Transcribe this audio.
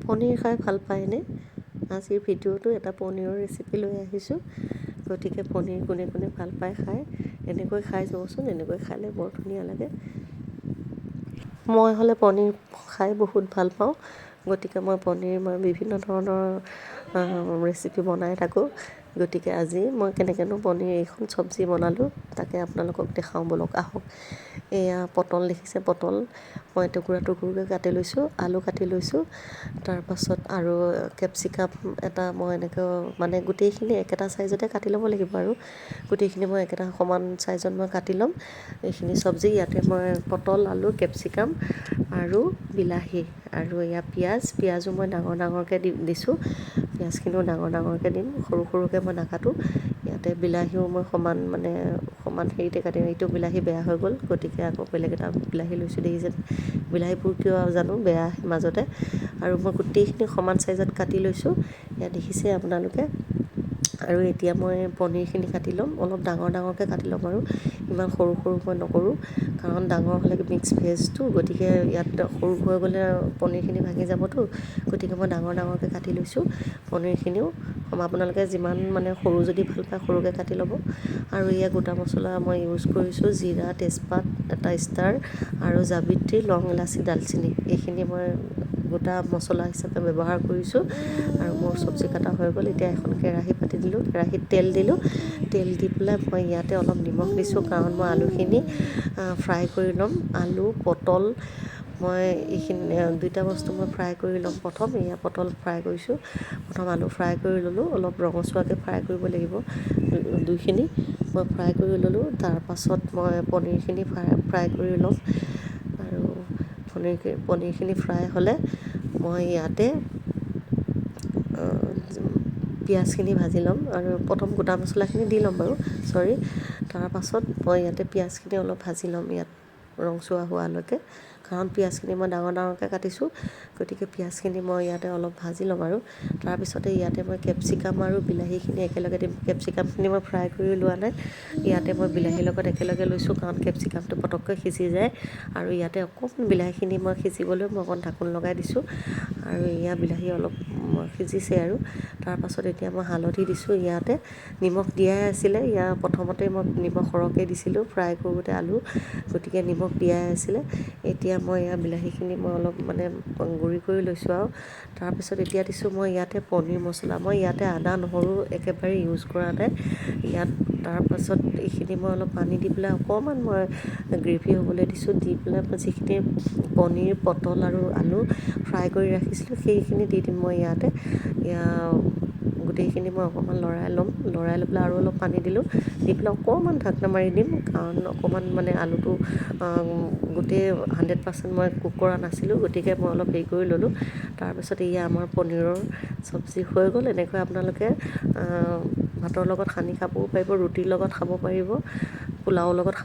পনীৰ খাই ভাল পায়নে? আজিৰ ভিডিঅ'টো এটা পনীৰৰ ৰেচিপি লৈ আহিছোঁ। গতিকে পনীৰ কোনে কোনে ভাল পায় খাই, এনেকৈ খাই যাবচোন। এনেকৈ খালে বৰ ধুনীয়া লাগে। মই হ'লে পনীৰ খাই বহুত ভাল পাওঁ। গতিকে মই বিভিন্ন ধৰণৰ ৰেচিপি বনাই থাকোঁ। গতিকে আজি মই কেনেকৈনো পনীৰ এইখন চব্জি বনালোঁ তাকে আপোনালোকক দেখাওঁ ব'লক, আহক। এয়া পটল দেখিছে, পটল মই টুকুৰা টুকুৰকৈ কাটি লৈছোঁ, আলু কাটি লৈছোঁ, তাৰপাছত আৰু কেপচিকাম এটা মই এনেকৈ মানে গোটেইখিনি একেটা চাইজতে কাটি ল'ব লাগিব আৰু গোটেইখিনি মই একেটা সমান চাইজত মই কাটি ল'ম। এইখিনি চব্জি ইয়াতে মই পটল, আলু, কেপচিকাম আৰু বিলাহী আৰু এয়া পিঁয়াজো মই ডাঙৰ ডাঙৰকৈ দিছোঁ। পিঁয়াজখিনিও ডাঙৰ ডাঙৰকৈ দিম, সৰু সৰুকৈ মই নাকাটোঁ। ইয়াতে বিলাহীও মই সমান হেৰিতে কাটিম। এইটো বিলাহী বেয়া হৈ গ'ল, গতিকে আকৌ বেলেগ এটা বিলাহী লৈছোঁ। দেখিছে বিলাহীবোৰ কিয় জানো বেয়া মাজতে। আৰু মই গোটেইখিনি সমান চাইজত কাটি লৈছোঁ, ইয়াত দেখিছে আপোনালোকে। আৰু এতিয়া মই পনীৰখিনি কাটি ল'ম, অলপ ডাঙৰ ডাঙৰকৈ কাটি ল'ম আৰু ইমান সৰু সৰু মই নকৰোঁ, কাৰণ ডাঙৰ হ'লে মিক্স ভেজটো, গতিকে ইয়াত সৰু হৈ গ'লে পনীৰখিনি ভাঙি যাবতো। গতিকে মই ডাঙৰ ডাঙৰকৈ কাটি লৈছোঁ পনীৰখিনিও। আপোনালোকে যিমান সৰু যদি ভাল পায় সৰুকৈ কাটি ল'ব। আৰু এয়া গোটা মছলা মই ইউজ কৰিছোঁ, জিৰা, তেজপাত, এটা ষ্টাৰ আৰু জাবিত্ৰী, লং, ইলাচি, ডালচেনি। এইখিনি মই গোটা মছলা হিচাপে ব্যৱহাৰ কৰিছোঁ। আৰু মোৰ চব্জি কাটা হৈ গ'ল। এতিয়া এখন কেৰাহী পাতি দিলোঁ, কেৰাহীত তেল দিলোঁ। তেল দি পেলাই মই ইয়াতে অলপ নিমখ দিছোঁ, কাৰণ মই আলুখিনি ফ্ৰাই কৰি ল'ম। আলু, পটল মই এইখিনি দুইটা বস্তু মই ফ্ৰাই কৰি ল'ম প্ৰথম। এয়া পটল ফ্ৰাই কৰিছোঁ, প্ৰথম আলু ফ্ৰাই কৰি ল'লোঁ। অলপ ৰঙচুৱাকৈ ফ্ৰাই কৰিব লাগিব। দুইখিনি মই ফ্ৰাই কৰি ল'লোঁ। তাৰপাছত মই পনীৰখিনি ফ্ৰাই কৰি ল'ম। আৰু পনীৰখিনি ফ্ৰাই হ'লে মই ইয়াতে পিঁয়াজখিনি ভাজি ল'ম। আৰু প্ৰথম গোটা মছলাখিনি দি ল'ম বাৰু, তাৰপাছত মই ইয়াতে পিঁয়াজখিনি অলপ ভাজি ল'ম, ইয়াত ৰঙচুৱা হোৱালৈকে। কাৰণ পিঁয়াজখিনি মই ডাঙৰ ডাঙৰকৈ কাটিছোঁ, গতিকে পিঁয়াজখিনি মই ইয়াতে অলপ ভাজি ল'ম। আৰু তাৰপিছতে ইয়াতে মই কেপচিকাম আৰু বিলাহীখিনি একেলগে দিম। কেপচিকামখিনি মই ফ্ৰাই কৰি লোৱা নাই, ইয়াতে মই বিলাহীৰ লগত একেলগে লৈছোঁ, কাৰণ কেপচিকামটো পটককৈ সিজি যায়। আৰু ইয়াতে অকণমান বিলাহীখিনি মই সিজিবলৈ মই অকণ ঢাকোন লগাই দিছোঁ। আৰু এয়া বিলাহী অলপ সিজিছে। আৰু তাৰপাছত এতিয়া মই হালধি দিছোঁ, ইয়াতে নিমখ দিয়াই আছিলে। প্ৰথমতে মই নিমখ সৰহকৈ দিছিলোঁ ফ্ৰাই কৰোঁতে আলু, গতিকে নিমখ দিয়াই আছিলে। এতিয়া মই বিলাহীখিনি মই অলপ গুড়ি কৰি লৈছোঁ। আৰু তাৰপিছত এতিয়া দিছোঁ মই ইয়াতে পনীৰ মছলা। মই ইয়াতে আদা নহৰু একেবাৰে ইউজ কৰা নাই ইয়াত। তাৰপাছত এইখিনি মই অলপ পানী দি পেলাই অকণমান মই গ্ৰেভি হ'বলৈ দিছোঁ। দি পেলাই মই যিখিনি পনীৰ, পটল আৰু আলু ফ্ৰাই কৰি ৰাখিছিলোঁ সেইখিনি দি দিম মই ইয়াতে। গোটেইখিনি মই অকণমান লৰাই ল'ম। লৰাই লৈ পেলাই আৰু অলপ পানী দিলোঁ, দি পেলাই অকণমান ঢাকনা মাৰি দিম, কাৰণ অকণমান আলুটো গোটেই 100% মই কুক কৰা নাছিলোঁ, গতিকে মই অলপ হেৰি কৰি ল'লোঁ। তাৰপিছত আমাৰ পনীৰৰ চব্জি হৈ গ'ল। এনেকৈ আপোনালোকে ভাতৰ লগত সানি খাবও পাৰিব, ৰুটিৰ লগত খাব পাৰিব, পোলাওৰ লগত